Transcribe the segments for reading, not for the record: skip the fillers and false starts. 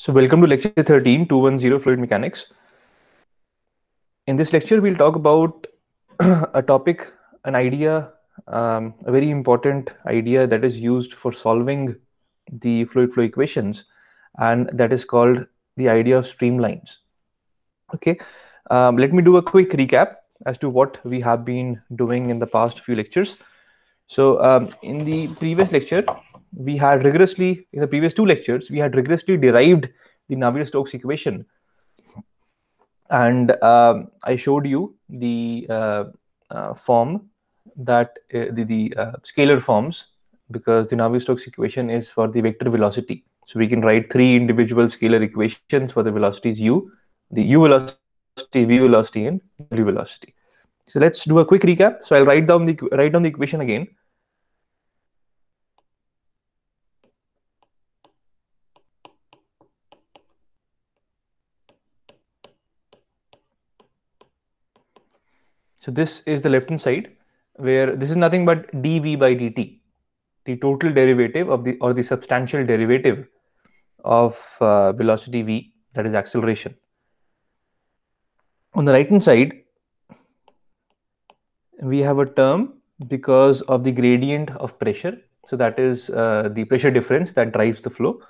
So welcome to lecture 13, 210 Fluid Mechanics. In this lecture, we'll talk about a topic, an idea, a very important idea that is used for solving the fluid flow equations, and that is called the idea of streamlines. Okay, let me do a quick recap as to what we have been doing in the past few lectures. So in the previous lecture, in the previous two lectures, we had rigorously derived the Navier-Stokes equation, and I showed you the form that the scalar forms, because the Navier-Stokes equation is for the vector velocity. So we can write three individual scalar equations for the velocities u, the u velocity, v velocity, and w velocity. So let's do a quick recap. So I'll write down the equation again. So this is the left hand side, where this is nothing but dv by dt, the total derivative of the substantial derivative of velocity v, that is acceleration. On the right hand side, we have a term because of the gradient of pressure. So that is the pressure difference that drives the flow.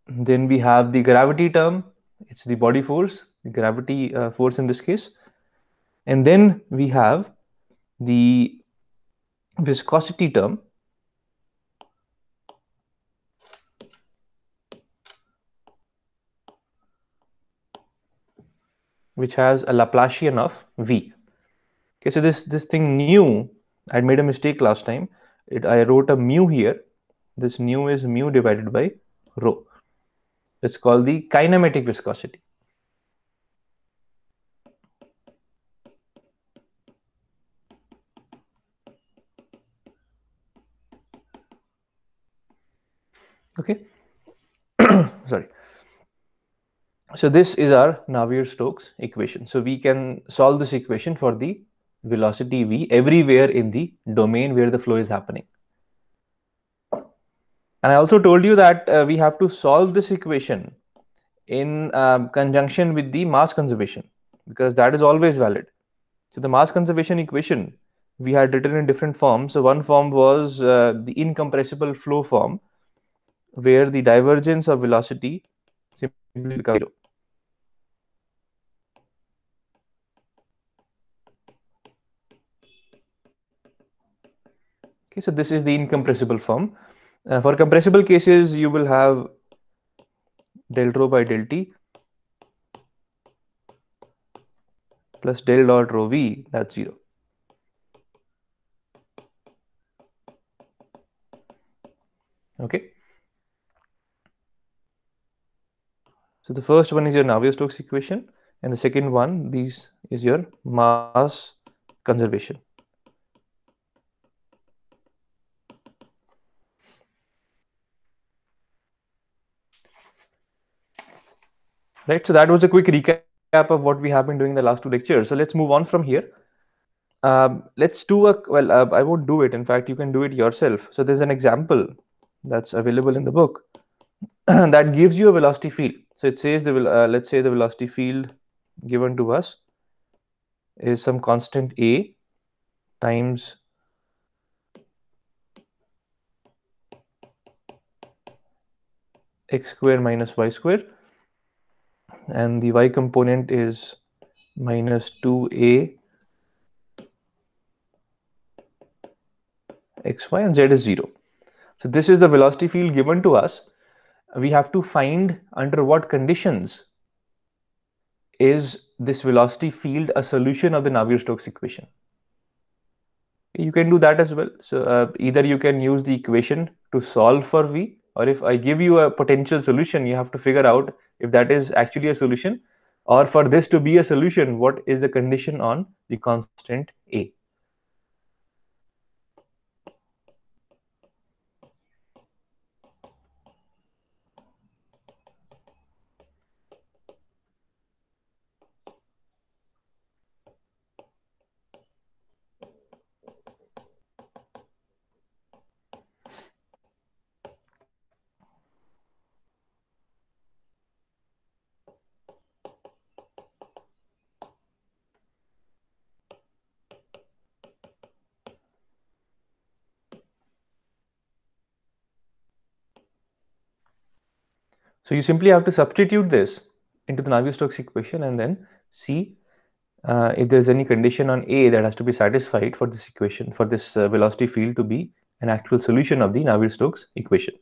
Then we have the gravity term. It's the body force, the gravity force in this case. And then we have the viscosity term, which has a Laplacian of v. Okay, so this thing nu, I made a mistake last time. I wrote a mu here. This nu is mu divided by rho. It's called the kinematic viscosity. Okay, sorry. So this is our Navier-Stokes equation. So we can solve this equation for the velocity v everywhere in the domain where the flow is happening. And I also told you that we have to solve this equation in conjunction with the mass conservation, because that is always valid. So the mass conservation equation we had written in different forms. So one form was the incompressible flow form, where the divergence of velocity simply becomes zero. Okay, so this is the incompressible form. For compressible cases, you will have del rho by del t plus del dot rho v, that's 0. Okay. So the first one is your Navier-Stokes equation, and the second one, is your mass conservation. Right. So that was a quick recap of what we have been doing in the last two lectures. So let's move on from here. Let's do I won't do it. In fact, you can do it yourself. So there's an example that's available in the book that gives you a velocity field. So it says let's say the velocity field given to us is some constant a times x square minus y square, and the y component is minus 2a xy, and z is 0. So this is the velocity field given to us. We have to find under what conditions is this velocity field a solution of the Navier-Stokes equation. You can do that as well. So either you can use the equation to solve for v, or if I give you a potential solution, you have to figure out if that is actually a solution, or for this to be a solution, what is the condition on the constant a. So you simply have to substitute this into the Navier-Stokes equation and then see if there's any condition on A that has to be satisfied for this equation, for this velocity field to be an actual solution of the Navier-Stokes equation.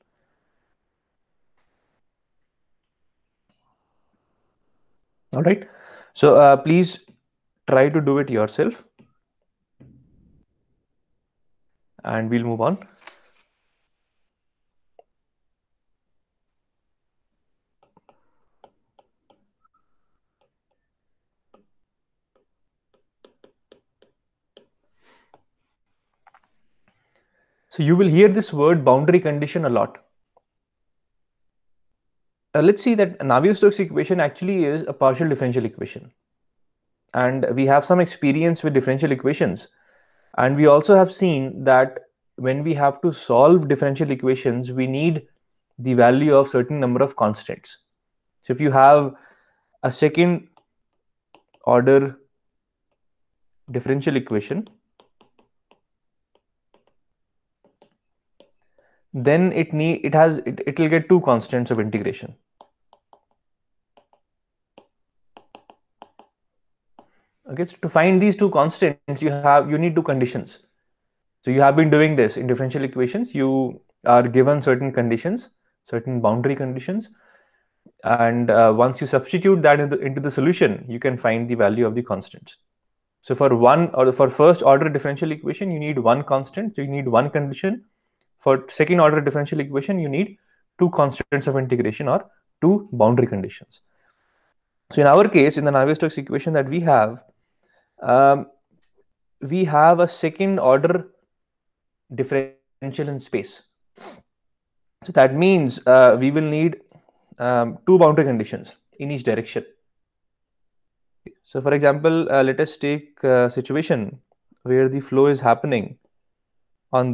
All right. So please try to do it yourself and we'll move on. So you will hear this word boundary condition a lot. Let's see that Navier-Stokes equation actually is a partial differential equation. And we have some experience with differential equations. And we also have seen that when we have to solve differential equations, we need the value of certain number of constants. So if you have a second order differential equation, then it will get two constants of integration. Okay, so to find these two constants, you need two conditions. So you have been doing this in differential equations. You are given certain conditions, certain boundary conditions, and once you substitute that into the solution, you can find the value of the constants. So for first order differential equation, you need one constant, so you need one condition. For second order differential equation, you need two constants of integration or two boundary conditions. So in our case, in the Navier-Stokes equation that we have a second order differential in space. So that means we will need two boundary conditions in each direction. So for example, let us take a situation where the flow is happening on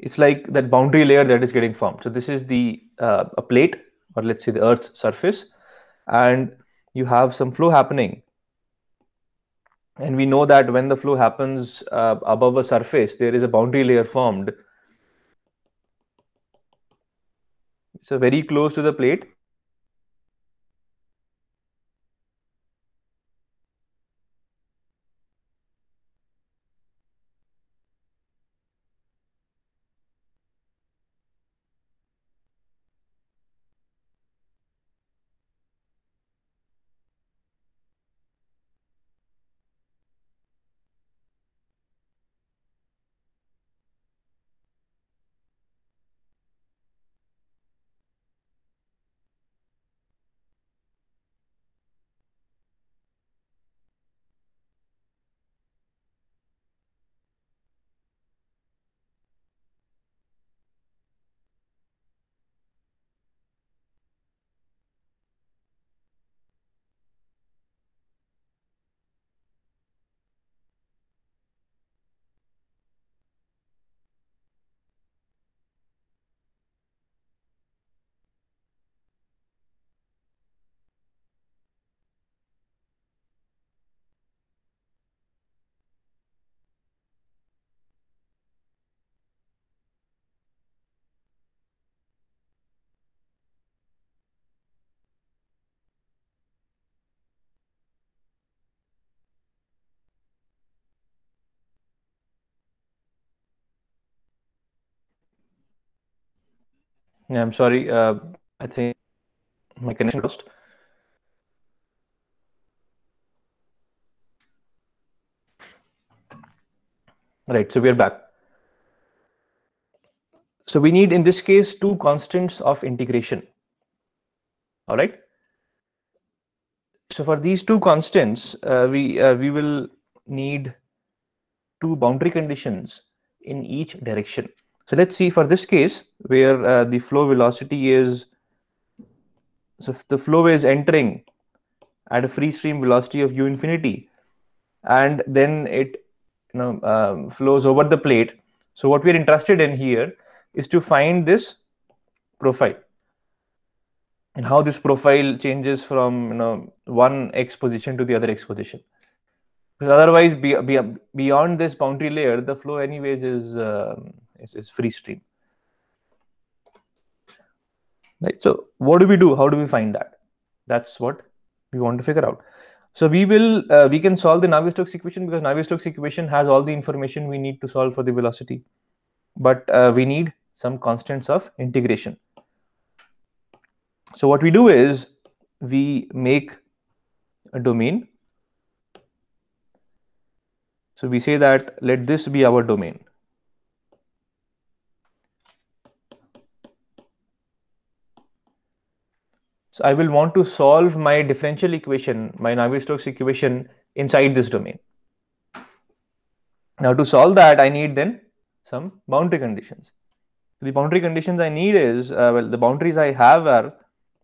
it's like that boundary layer that is getting formed. So this is a plate, or let's say the Earth's surface, and you have some flow happening. And we know that when the flow happens above a surface, there is a boundary layer formed. So very close to the plate, yeah, I'm sorry, I think my connection lost. Right, so we are back. So we need, in this case, two constants of integration. All right. So for these two constants, we will need two boundary conditions in each direction. So let's see for this case where the flow velocity is, so the flow is entering at a free stream velocity of u infinity, and then it flows over the plate. So what we're interested in here is to find this profile and how this profile changes from one x position to the other x position. Because otherwise, beyond this boundary layer, the flow anyways is free stream. right? So what do we do? How do we find that? That's what we want to figure out. So we can solve the Navier-Stokes equation, because Navier-Stokes equation has all the information we need to solve for the velocity, but we need some constants of integration. So what we do is we make a domain. So we say that let this be our domain. So I will want to solve my differential equation, my Navier-Stokes equation, inside this domain. Now to solve that, I need then some boundary conditions. The boundary conditions I need is, well, the boundaries I have are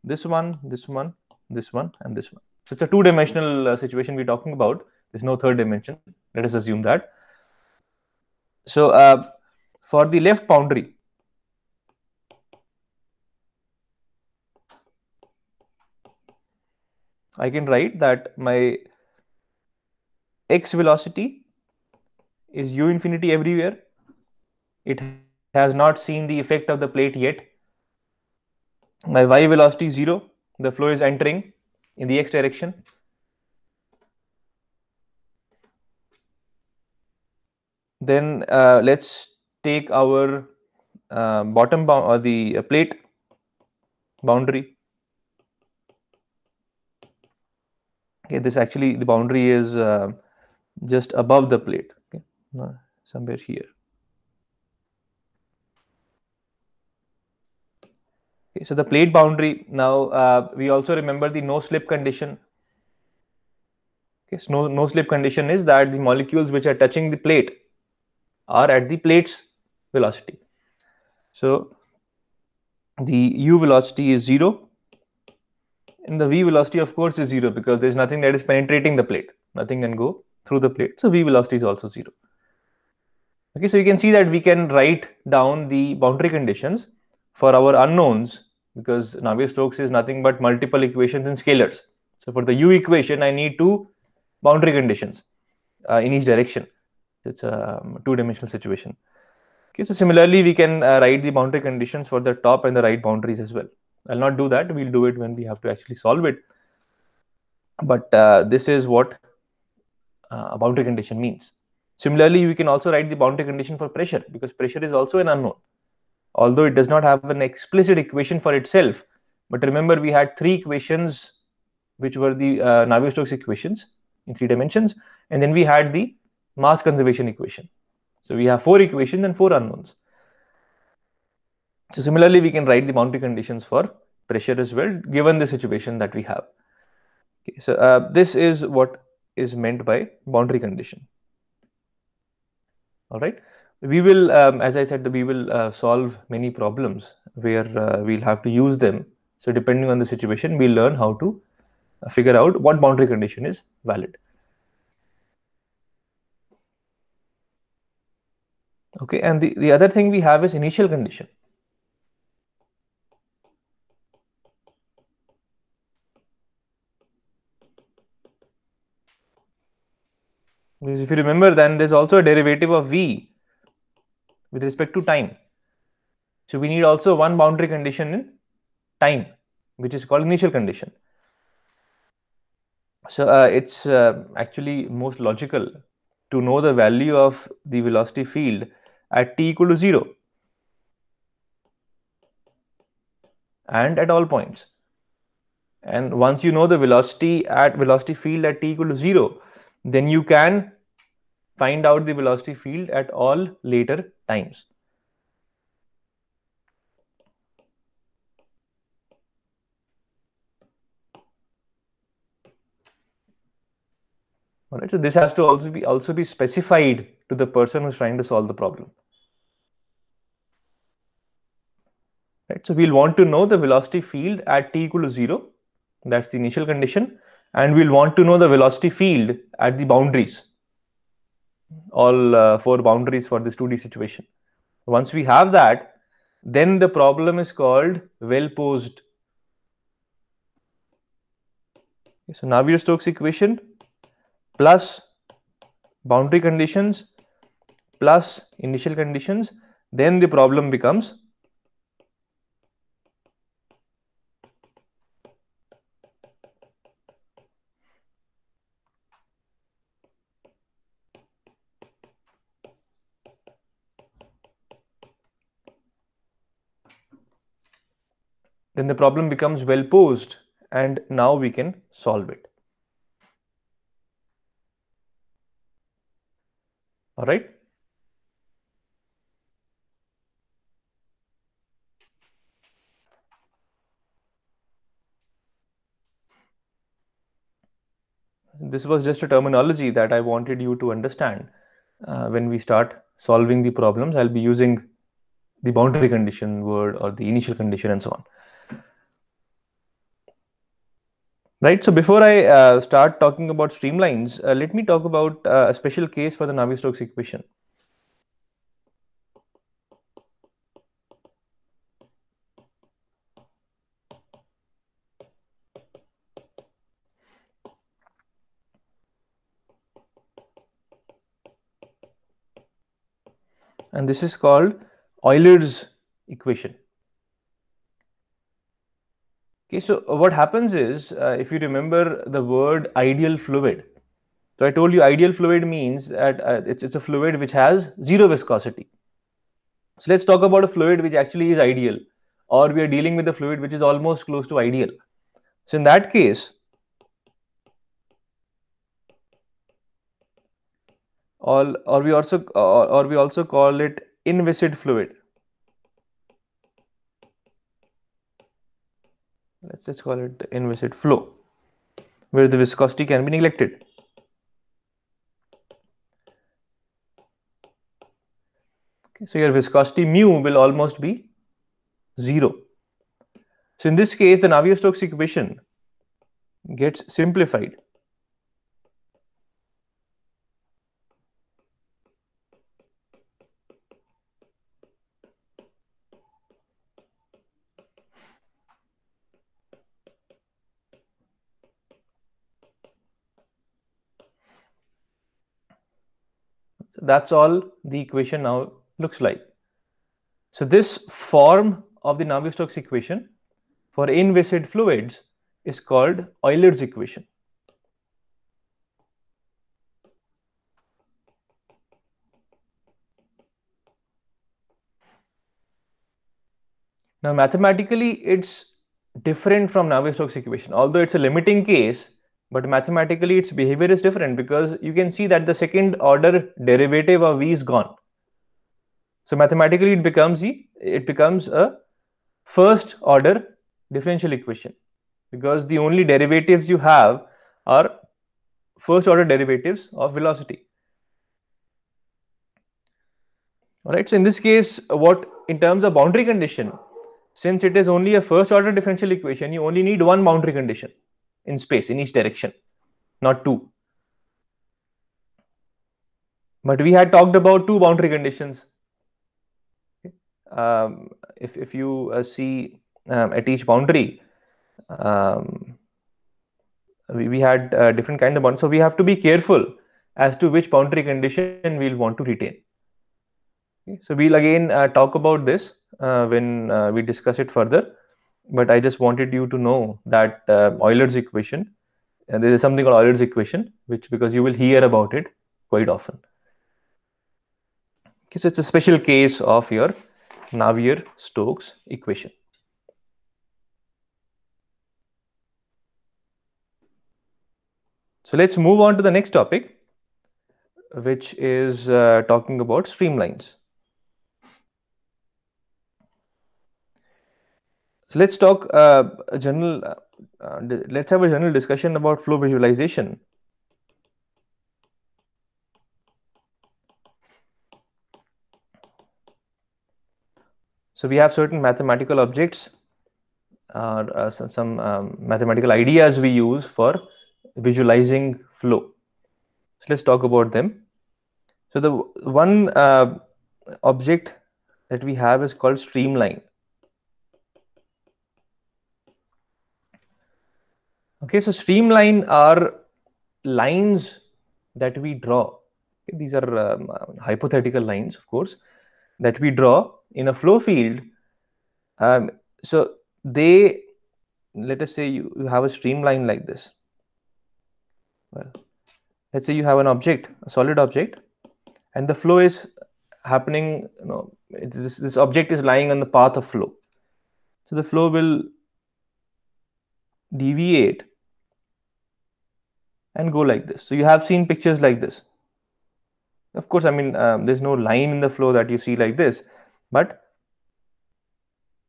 this one, this one, this one, and this one. So it's a two-dimensional situation we're talking about. There's no third dimension. Let us assume that. So for the left boundary, I can write that my x velocity is u infinity everywhere. It has not seen the effect of the plate yet. My y velocity is 0. The flow is entering in the x direction. Then let's take our bottom bound or the plate boundary. Okay, this actually, the boundary is just above the plate. Okay, somewhere here. Okay, so the plate boundary. Now we also remember the no slip condition. Okay, so no slip condition is that the molecules which are touching the plate are at the plate's velocity. So the u velocity is 0, and the v velocity of course is 0, because there is nothing that is penetrating the plate. Nothing can go through the plate. So v velocity is also 0. Okay, so you can see that we can write down the boundary conditions for our unknowns, because Navier-Stokes is nothing but multiple equations in scalars. So for the u equation, I need two boundary conditions in each direction. It's a two-dimensional situation. Okay, so similarly, we can write the boundary conditions for the top and the right boundaries as well. I'll not do that. We'll do it when we have to actually solve it. But this is what a boundary condition means. Similarly, we can also write the boundary condition for pressure, because pressure is also an unknown. Although it does not have an explicit equation for itself. But remember, we had three equations, which were the Navier-Stokes equations in 3 dimensions. And then we had the mass conservation equation. So we have 4 equations and 4 unknowns. So similarly, we can write the boundary conditions for pressure as well, given the situation that we have. Okay, so this is what is meant by boundary condition. All right. We will, as I said, we will solve many problems where we'll have to use them. So depending on the situation, we'll learn how to figure out what boundary condition is valid. Okay, and the other thing we have is initial condition. Because if you remember, then there's also a derivative of v with respect to time. So we need also one boundary condition in time, which is called initial condition. So it's actually most logical to know the value of the velocity field at t equal to 0 and at all points. And once you know the velocity field at t equal to 0, then you can find out the velocity field at all later times. All right, so this has to also be specified to the person who's trying to solve the problem. Right, so we'll want to know the velocity field at t equal to 0. That's the initial condition. And we'll want to know the velocity field at the boundaries, all 4 boundaries for this 2D situation. Once we have that, then the problem is called well posed. Okay, so Navier-Stokes equation plus boundary conditions plus initial conditions, then the problem becomes then the problem becomes well posed, and now we can solve it. All right. This was just a terminology that I wanted you to understand. When we start solving the problems, I'll be using the boundary condition word or the initial condition and so on. Right. So before I start talking about streamlines, let me talk about a special case for the Navier-Stokes equation. And this is called Euler's equation. Okay, so what happens is, if you remember the word ideal fluid, so I told you ideal fluid means that it's a fluid which has zero viscosity. So let's talk about a fluid which actually is ideal, or we are dealing with a fluid which is almost close to ideal. So in that case, or we also call it inviscid fluid. Let's just call it inviscid flow, where the viscosity can be neglected. Okay, so your viscosity mu will almost be 0. So in this case, the Navier-Stokes equation gets simplified. So that's all the equation now looks like. So this form of the Navier-Stokes equation for inviscid fluids is called Euler's equation. Now mathematically it's different from Navier-Stokes equation, although it's a limiting case, but mathematically its behavior is different because you can see that the second order derivative of v is gone. So mathematically it becomes a first order differential equation, because the only derivatives you have are first order derivatives of velocity. All right. So in this case, what in terms of boundary condition, since it is only a first order differential equation, you only need one boundary condition in space in each direction, not two. But we had talked about two boundary conditions. If you see at each boundary, we had different kind of boundaries. So we have to be careful as to which boundary condition we'll want to retain. Okay. So we'll again talk about this when we discuss it further. But I just wanted you to know that Euler's equation, and there is something called Euler's equation, which because you will hear about it quite often. Okay, so it's a special case of your Navier-Stokes equation. So let's move on to the next topic, which is talking about streamlines. So let's talk a general. Let's have a general discussion about flow visualization. So we have certain mathematical objects, some mathematical ideas we use for visualizing flow. So let's talk about them. So the one object that we have is called streamline. Okay, so streamline are lines that we draw. Okay, these are hypothetical lines, of course, that we draw in a flow field. So they, let us say you have a streamline like this. Well, let's say you have an object, a solid object, and the flow is happening, this object is lying on the path of flow. So the flow will deviate and go like this. So you have seen pictures like this. Of course, I mean, there's no line in the flow that you see like this, but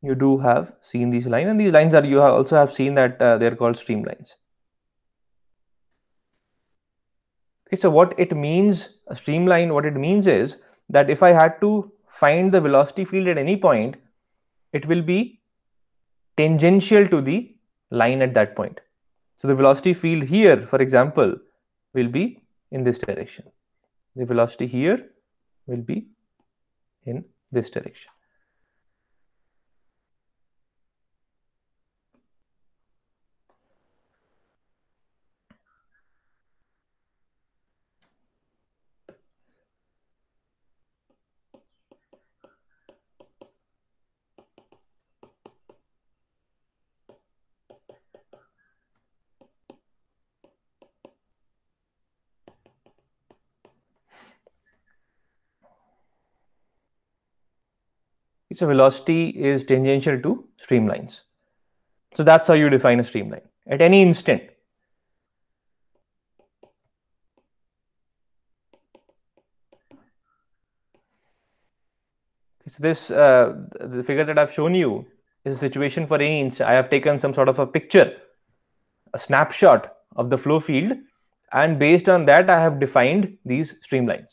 you do have seen these lines, and these lines are, you also have seen that they're called streamlines. Okay, so what it means, a streamline, what it means is that if I had to find the velocity field at any point, it will be tangential to the line at that point. So the velocity field here, for example, will be in this direction. The velocity here will be in this direction. So velocity is tangential to streamlines. So that's how you define a streamline at any instant. So this the figure that I've shown you is a situation for any instant. I have taken some sort of a picture, a snapshot of the flow field, and based on that I have defined these streamlines.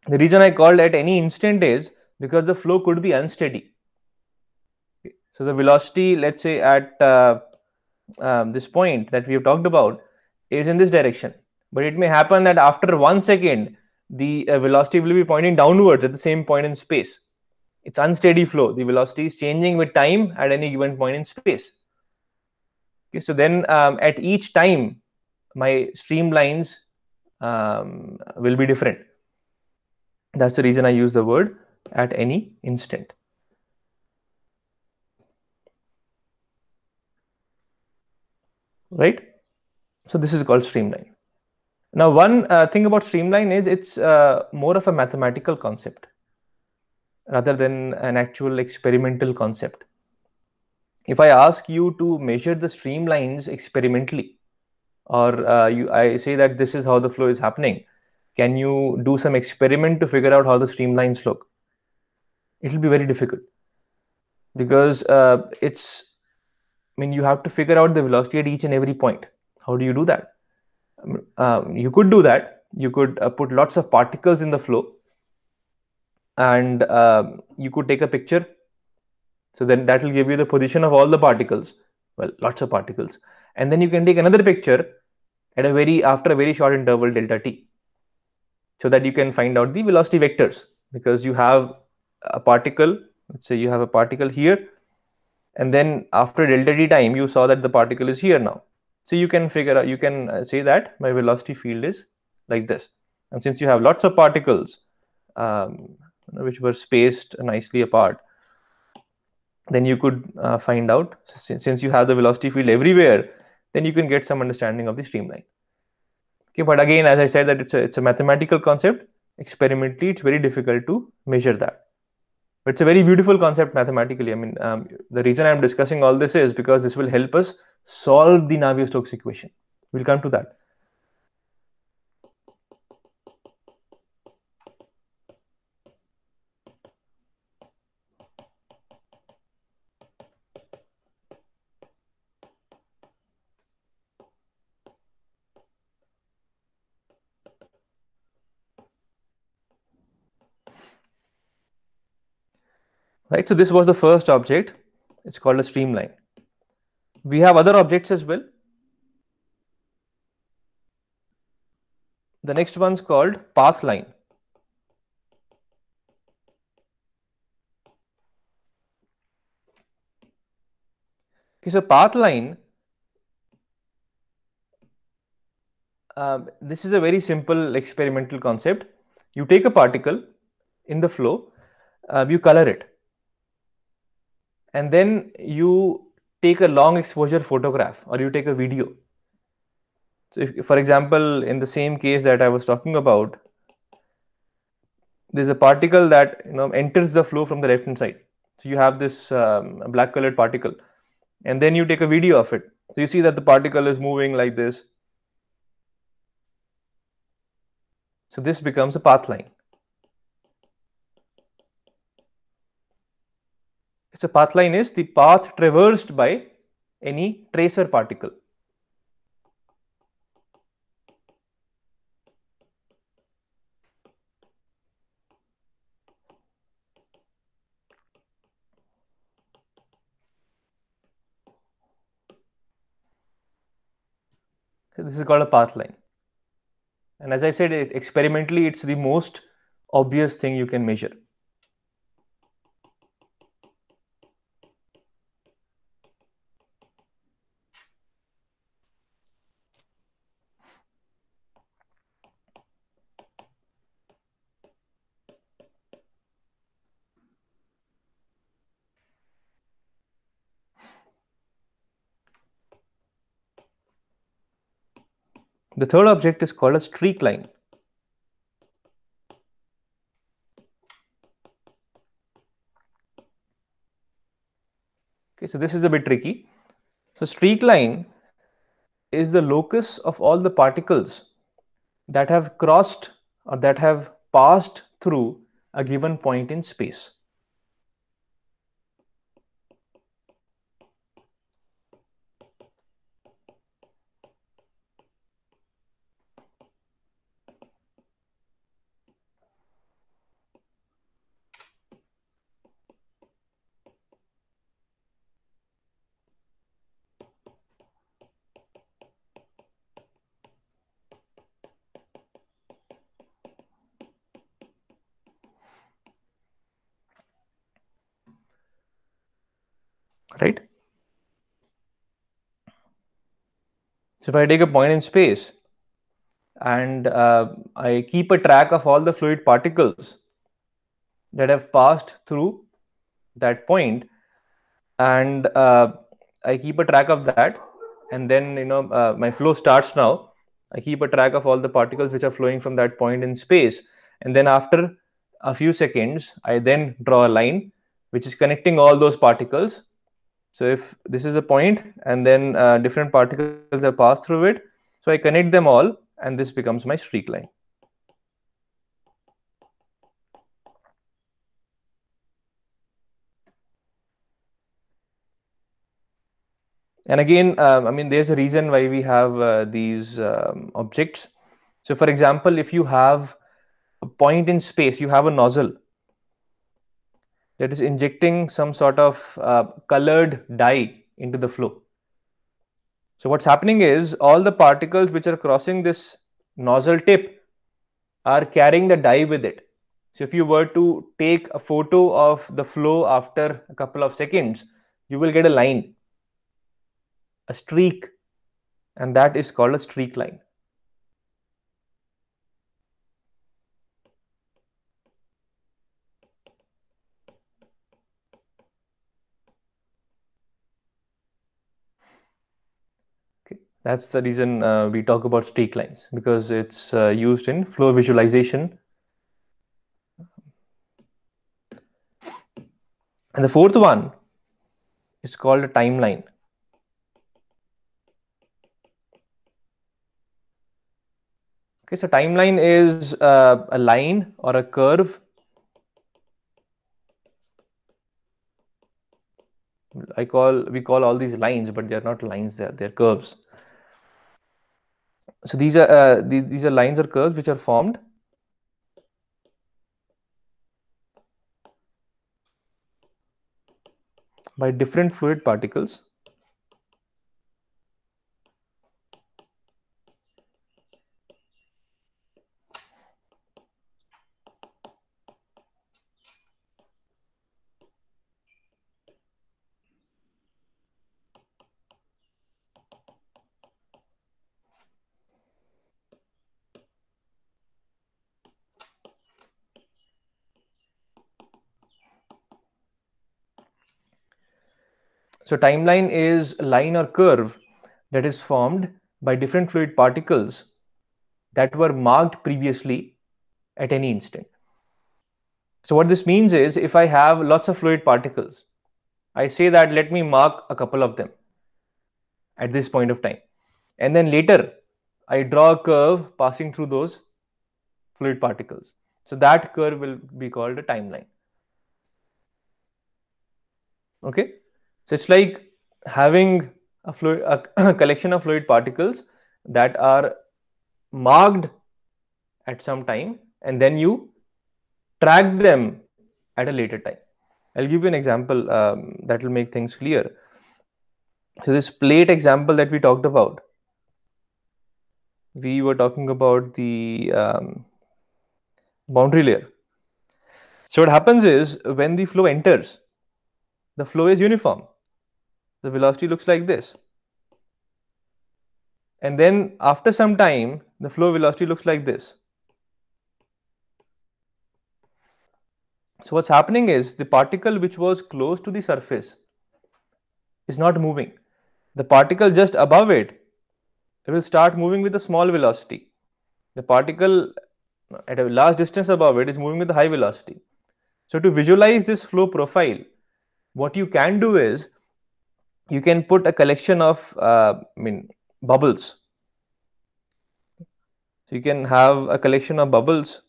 The reason I called at any instant is because the flow could be unsteady. So the velocity, let's say at this point that we have talked about, is in this direction, but it may happen that after 1 second the velocity will be pointing downwards at the same point in space. It's unsteady flow. The velocity is changing with time at any given point in space. Okay, so then at each time my streamlines will be different. That's the reason I use the word at any instant. Right? So this is called streamline. Now, one thing about streamline is it's more of a mathematical concept rather than an actual experimental concept. If I ask you to measure the streamlines experimentally, or I say that this is how the flow is happening, can you do some experiment to figure out how the streamlines look? It will be very difficult because you have to figure out the velocity at each and every point. How do you do that? You could do that. You could put lots of particles in the flow, and you could take a picture. So then that will give you the position of all the particles. Well, lots of particles, and then you can take another picture at after a very short interval delta t, so that you can find out the velocity vectors, because you have a particle. Let's say you have a particle here, and then after delta t time you saw that the particle is here now. So you can figure out, you can say that my velocity field is like this. And since you have lots of particles which were spaced nicely apart, then you could find out, since you have the velocity field everywhere, then you can get some understanding of the streamline. Okay, but again, as I said, that it's a mathematical concept. Experimentally, it's very difficult to measure that. But it's a very beautiful concept mathematically. I mean, the reason I'm discussing all this is because this will help us solve the Navier-Stokes equation. We'll come to that. Right, so this was the first object. It's called a streamline. We have other objects as well. The next one's called path line. Okay, so path line, this is a very simple experimental concept. You take a particle in the flow, you color it, and then you take a long exposure photograph, or you take a video. So if, for example, in the same case that I was talking about, there's a particle that enters the flow from the left hand side. So you have this black colored particle. and then you take a video of it. So you see that the particle is moving like this. So this becomes a path line. So path line is the path traversed by any tracer particle. So this is called a path line. And as I said, experimentally, it's the most obvious thing you can measure. The third object is called a streak line. Okay, so this is a bit tricky. So streak line is the locus of all the particles that have crossed or that have passed through a given point in space. Right? So if I take a point in space and I keep a track of all the fluid particles that have passed through that point, and I keep a track of that, and then my flow starts now. I keep a track of all the particles which are flowing from that point in space, and then after a few seconds I then draw a line which is connecting all those particles. So if this is a point and then different particles have passed through it, so I connect them all and this becomes my streak line. And again, I mean, there's a reason why we have these objects. So for example, if you have a point in space, you have a nozzle that is injecting some sort of colored dye into the flow. So what's happening is all the particles which are crossing this nozzle tip are carrying the dye with it. So if you were to take a photo of the flow after a couple of seconds, you will get a line, a streak, and that is called a streak line. Okay. That's the reason we talk about streak lines, because it's used in flow visualization. And the fourth one is called a timeline. Okay, so timeline is a line or a curve. We call all these lines, but they are not lines. They're curves. So these are lines or curves which are formed by different fluid particles. So timeline is a line or curve that is formed by different fluid particles that were marked previously at any instant. So what this means is, if I have lots of fluid particles I say that let me mark a couple of them at this point of time. And then later, I draw a curve passing through those fluid particles. So that curve will be called a timeline. Okay. So it's like having a collection of fluid particles that are marked at some time, and then you track them at a later time. I'll give you an example that will make things clear. So this plate example that we talked about, we were talking about the boundary layer. So what happens is when the flow enters, the flow is uniform. The velocity looks like this. And then after some time, the flow velocity looks like this. So what's happening is the particle which was close to the surface is not moving. The particle just above it will start moving with a small velocity. The particle at a large distance above it is moving with a high velocity. So to visualize this flow profile, what you can do is you can put a collection of bubbles. So you can have a collection of bubbles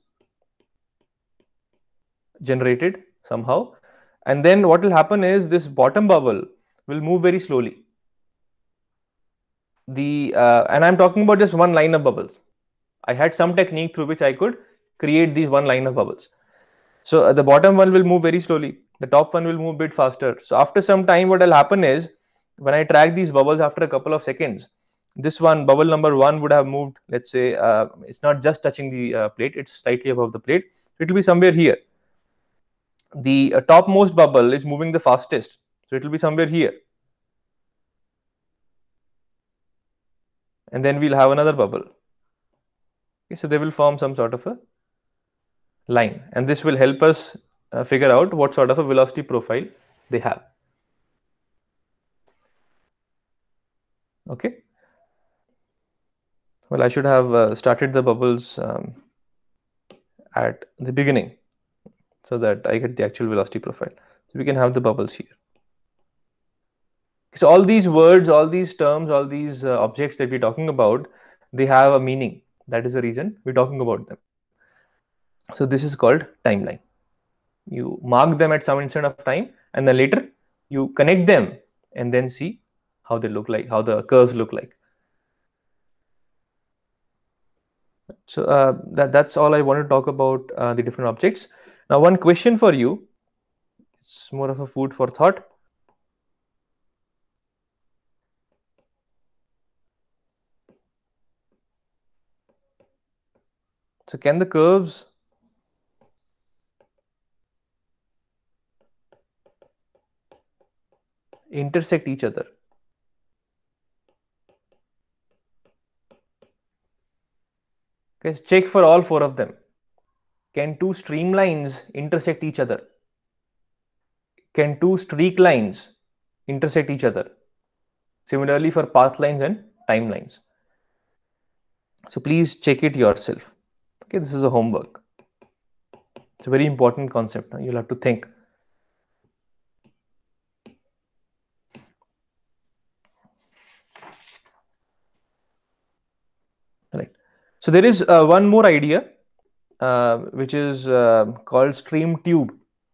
generated somehow, and then what will happen is this bottom bubble will move very slowly. And I'm talking about just one line of bubbles. I had some technique through which I could create these one line of bubbles. So the bottom one will move very slowly. The top one will move a bit faster. So after some time, what will happen is when I track these bubbles after a couple of seconds, this one, bubble number one, would have moved. Let's say it's not just touching the plate; it's slightly above the plate. It will be somewhere here. The topmost bubble is moving the fastest, so it will be somewhere here. And then we'll have another bubble. Okay, so they will form some sort of a line, and this will help us figure out what sort of a velocity profile they have. Okay. Well, I should have started the bubbles at the beginning so that I get the actual velocity profile. So we can have the bubbles here. So all these words, all these terms, all these objects that we're talking about, they have a meaning. That is the reason we're talking about them. So this is called timeline. You mark them at some instant of time, and then later you connect them and then see how they look like, how the curves look like. So that's all I want to talk about the different objects. Now, one question for you. It's more of a food for thought. So can the curves intersect each other? Okay, check for all four of them. Can two streamlines intersect each other? Can two streak lines intersect each other? Similarly for path lines and timelines. So please check it yourself. Okay, this is a homework. It's a very important concept. You'll have to think. Right. So there is one more idea, which is called stream tube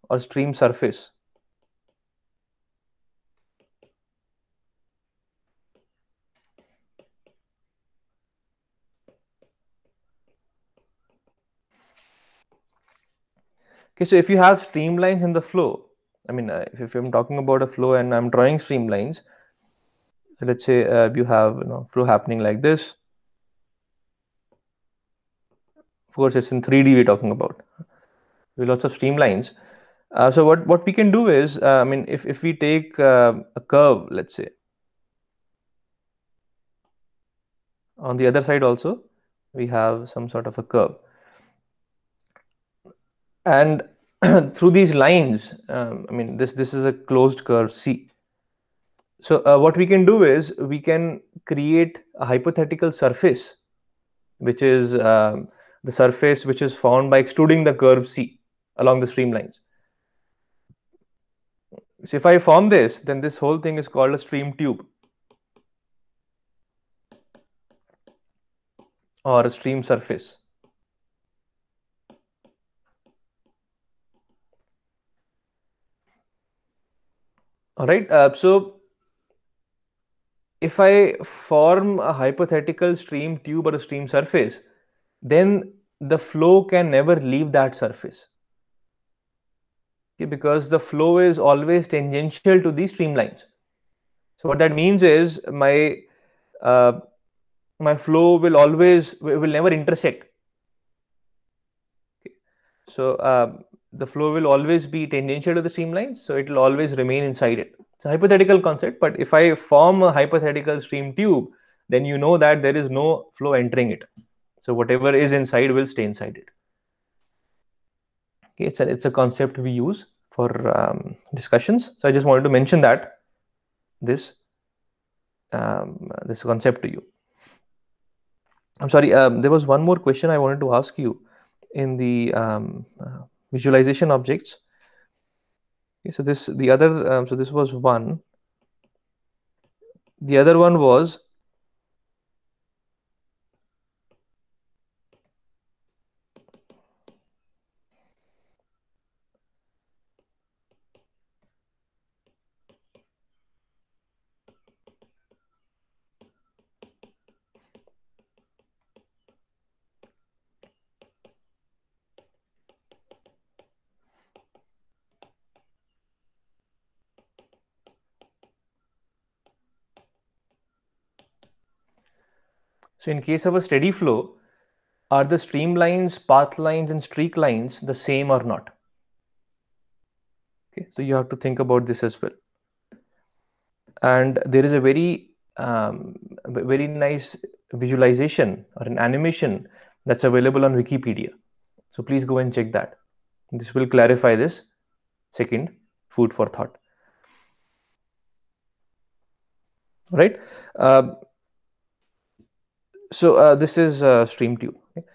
or stream surface. Okay, so if you have streamlines in the flow, I mean, if I'm talking about a flow and I'm drawing streamlines, so let's say you have flow happening like this. Of course, it's in 3D we're talking about with lots of streamlines. So what we can do is, I mean, if we take a curve, let's say, on the other side also, we have some sort of a curve. And through these lines, I mean, this is a closed curve C. So what we can do is we can create a hypothetical surface, which is the surface which is found by extruding the curve C along the streamlines. So if I form this, then this whole thing is called a stream tube or a stream surface. All right. So if I form a hypothetical stream tube or a stream surface, then the flow can never leave that surface. Okay, because the flow is always tangential to these streamlines. So what that means is uh, my flow will never intersect. Okay. So the flow will always be tangential to the streamlines, so it will always remain inside it. It's a hypothetical concept, but if I form a hypothetical stream tube, then you know that there is no flow entering it. So whatever is inside will stay inside it. Okay, it's a concept we use for discussions. So I just wanted to mention that this this concept to you. I'm sorry. There was one more question I wanted to ask you in the visualization objects. Okay, so this was one. The other one was so in case of a steady flow, are the streamlines, path lines, and streak lines the same or not? Okay, so you have to think about this as well. And there is a very nice visualization or an animation that's available on Wikipedia. So please go and check that. This will clarify this. Second, food for thought. Right. So this is stream tube. Okay.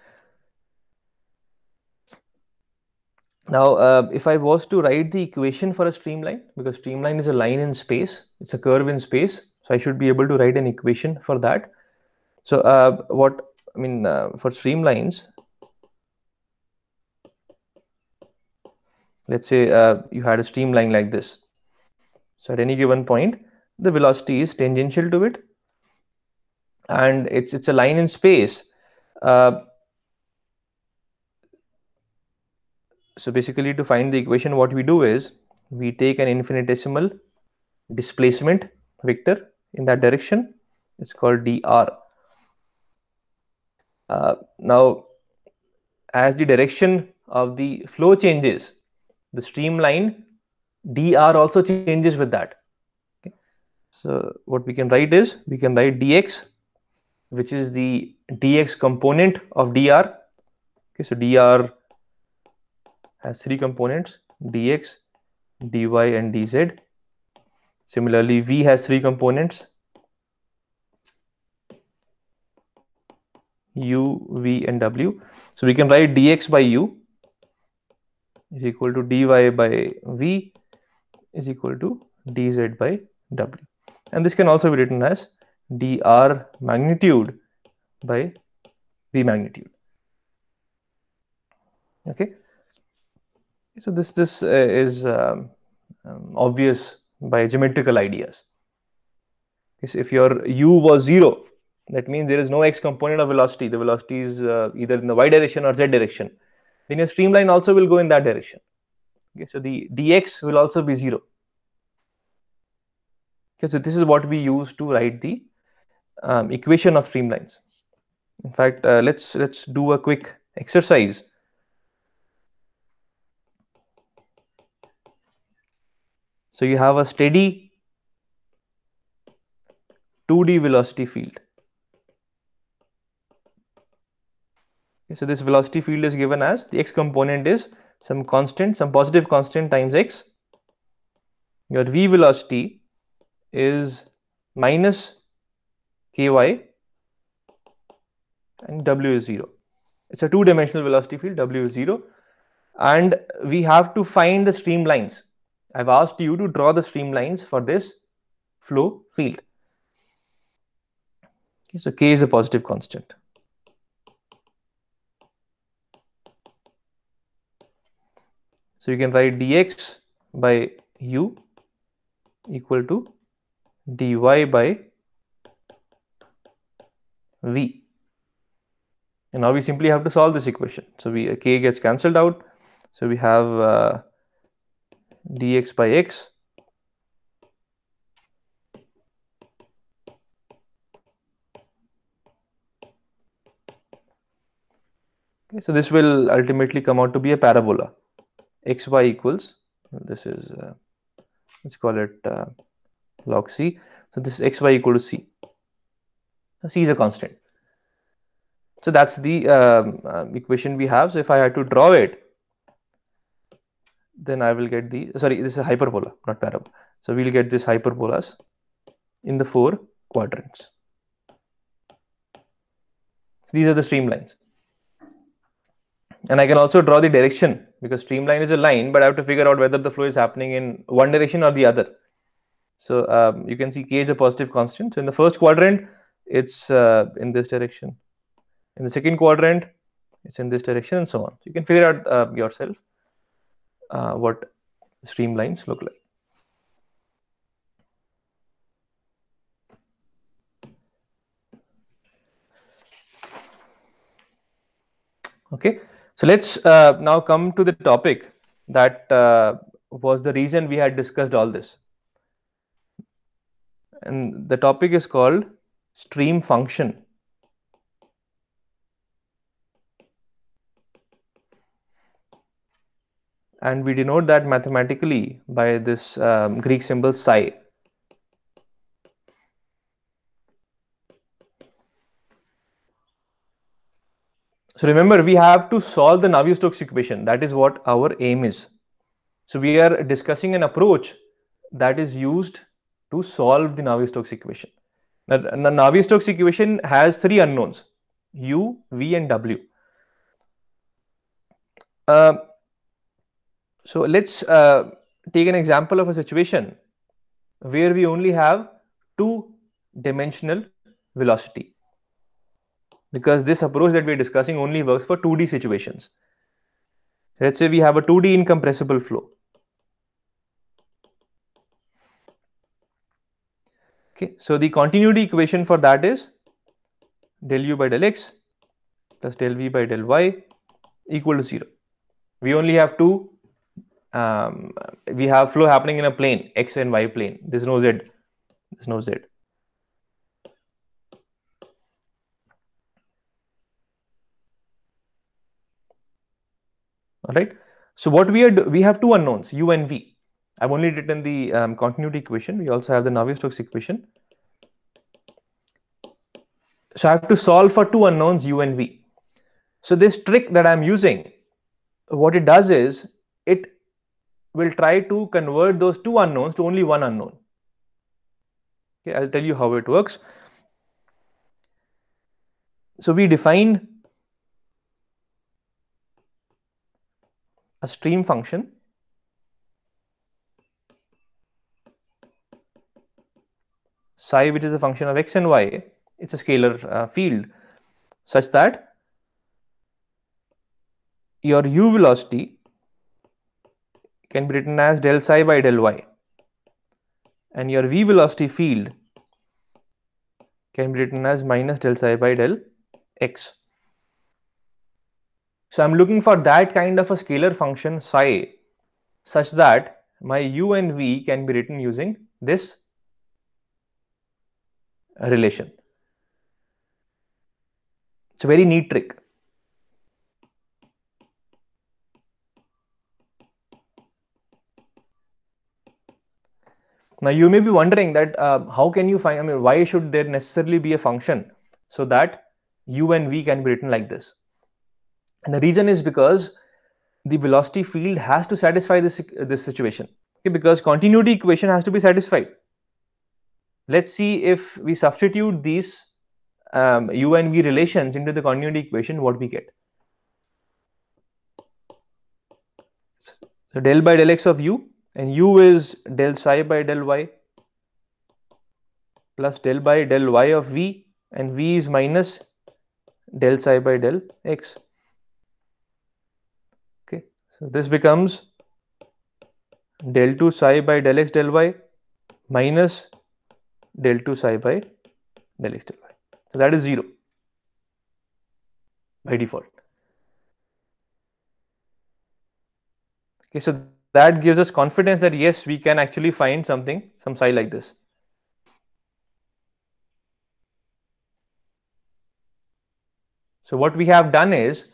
Now, if I was to write the equation for a streamline, because streamline is a line in space, it's a curve in space, so I should be able to write an equation for that. So for streamlines, let's say you had a streamline like this. So at any given point, the velocity is tangential to it, and it's a line in space. So basically, to find the equation, what we do is we take an infinitesimal displacement vector in that direction. It's called dr. Now, as the direction of the flow changes, the streamline dr also changes with that. Okay. So what we can write is, we can write dx, which is the dx component of dr. Okay, so dr has three components: dx, dy, and dz. Similarly, v has three components: u, v, and w. So we can write dx by u is equal to dy by v is equal to dz by w. And this can also be written as dr magnitude by v magnitude. Okay. So this is obvious by geometrical ideas. So if your u was 0, that means there is no x component of velocity. The velocity is either in the y direction or z direction. Then your streamline also will go in that direction. Okay, so the dx will also be 0. Okay, so this is what we use to write the equation of streamlines. In fact, let's do a quick exercise. So you have a steady 2D velocity field. Okay, so this velocity field is given as the x component is some constant, some positive constant times x. Your v velocity is minus ky and w is 0. It's a two-dimensional velocity field, w is 0. And we have to find the streamlines I've asked you to draw the streamlines for this flow field. Okay, so K is a positive constant. So you can write dx by u equal to dy by v. And now we simply have to solve this equation. So K gets cancelled out. So we have dx by x okay, so this will ultimately come out to be a parabola. Xy equals, this is let's call it log c. So this is xy equal to c. C is a constant. So that's the equation we have. So if I had to draw it, then I will get the, sorry, this is a hyperbola, not parabola. So we'll get this hyperbolas in the 4 quadrants. So these are the streamlines. And I can also draw the direction, because streamline is a line, but I have to figure out whether the flow is happening in one direction or the other. So you can see K is a positive constant. So in the first quadrant, it's in this direction. In the second quadrant, it's in this direction, and so on. So you can figure out yourself what streamlines look like. Okay, so let's now come to the topic that was the reason we had discussed all this. And the topic is called stream function. And we denote that mathematically by this Greek symbol psi. So remember, we have to solve the Navier-Stokes equation. That is what our aim is. So we are discussing an approach that is used to solve the Navier-Stokes equation. Now, the Navier-Stokes equation has 3 unknowns: u, v, and w. So let's take an example of a situation where we only have 2-dimensional velocity, because this approach that we are discussing only works for 2D situations. Let's say we have a 2D incompressible flow. Okay, so the continuity equation for that is del u by del x plus del v by del y equal to 0. We only have two. We have flow happening in a plane, x and y plane. There's no z. There's no z. All right. So what we have 2 unknowns, u and v. I've only written the continuity equation. We also have the Navier-Stokes equation. So I have to solve for 2 unknowns, u and v. So this trick that I'm using, what it does is it will try to convert those 2 unknowns to only 1 unknown. Okay, I'll tell you how it works. So we define a stream function psi, which is a function of x and y. It's a scalar field such that your u velocity can be written as del psi by del y, and your v velocity field can be written as minus del psi by del x. So I'm looking for that kind of a scalar function psi such that my u and v can be written using this relation. It's a very neat trick. Now you may be wondering that how can you find, why should there necessarily be a function so that u and v can be written like this? And the reason is because the velocity field has to satisfy this situation. Okay, because continuity equation has to be satisfied. Let's see if we substitute these u and v relations into the continuity equation, what we get. So del by del x of u and u is del psi by del y plus del by del y of v, and v is minus del psi by del x. Okay, so this becomes del 2 psi by del x del y minus del 2 psi by del x del y. So that is 0 by default. Okay, so that gives us confidence that yes, we can actually find something, some psi like this. So what we have done is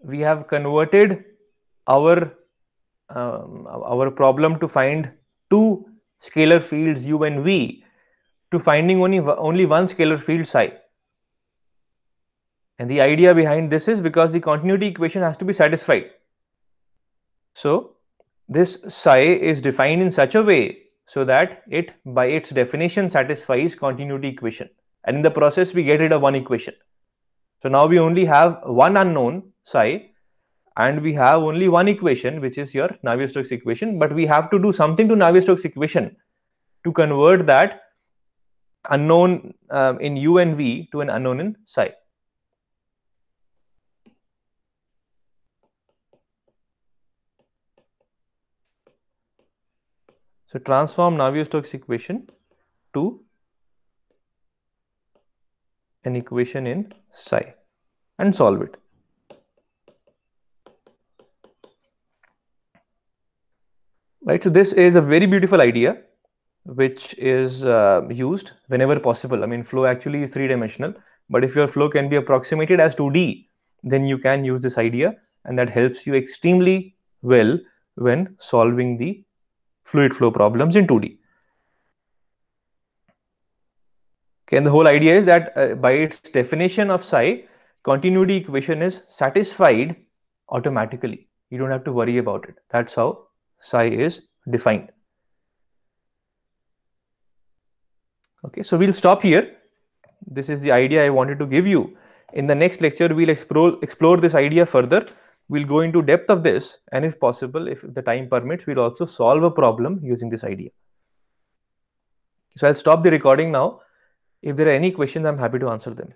we have converted our problem to find two scalar fields u and v to finding only one scalar field psi. And the idea behind this is because the continuity equation has to be satisfied. So this psi is defined in such a way so that it by its definition satisfies continuity equation, and in the process we get rid of one equation. So now we only have one unknown psi and we have only one equation, which is your Navier-Stokes equation, but we have to do something to Navier-Stokes equation to convert that unknown in u and v to an unknown in psi. So transform Navier-Stokes equation to an equation in psi and solve it. Right, so this is a very beautiful idea which is used whenever possible. I mean, flow actually is three-dimensional, but if your flow can be approximated as 2D, then you can use this idea, and that helps you extremely well when solving the fluid flow problems in 2D. Okay, and the whole idea is that by its definition of psi, continuity equation is satisfied automatically. You don't have to worry about it. That's how psi is defined. Okay, so we'll stop here. This is the idea I wanted to give you. In the next lecture, we'll explore this idea further. We'll go into depth of this, and if possible, if the time permits, we'll also solve a problem using this idea. So I'll stop the recording now. If there are any questions, I'm happy to answer them.